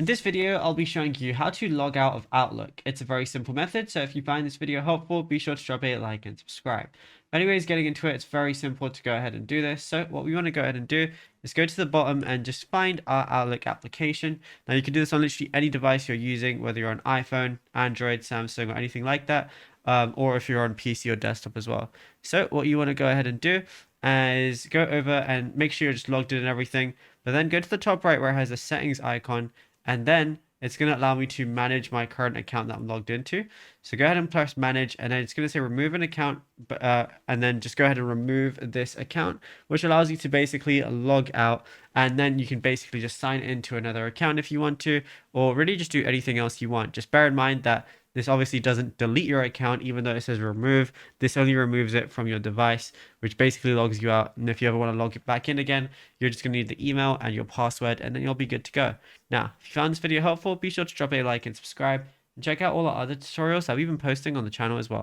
In this video, I'll be showing you how to log out of Outlook. It's a very simple method, so if you find this video helpful, be sure to drop a like and subscribe. But anyways, getting into it, it's very simple to go ahead and do this. So what we want to go ahead and do is go to the bottom and just find our Outlook application. Now you can do this on literally any device you're using, whether you're on iPhone, Android, Samsung, or anything like that, or if you're on PC or desktop as well. So what you want to go ahead and do is go over and make sure you're just logged in and everything, but then go to the top right where it has a settings icon, and then it's going to allow me to manage my current account that I'm logged into. So go ahead and press manage, and then it's going to say remove an account, and then just go ahead and remove this account, which allows you to basically log out, and then you can basically just sign into another account if you want to, or really just do anything else you want. Just bear in mind that this obviously doesn't delete your account, even though it says remove. This only removes it from your device, which basically logs you out. And if you ever want to log it back in again, you're just going to need the email and your password, and then you'll be good to go. Now, if you found this video helpful, be sure to drop a like and subscribe, and check out all our other tutorials that we've been posting on the channel as well.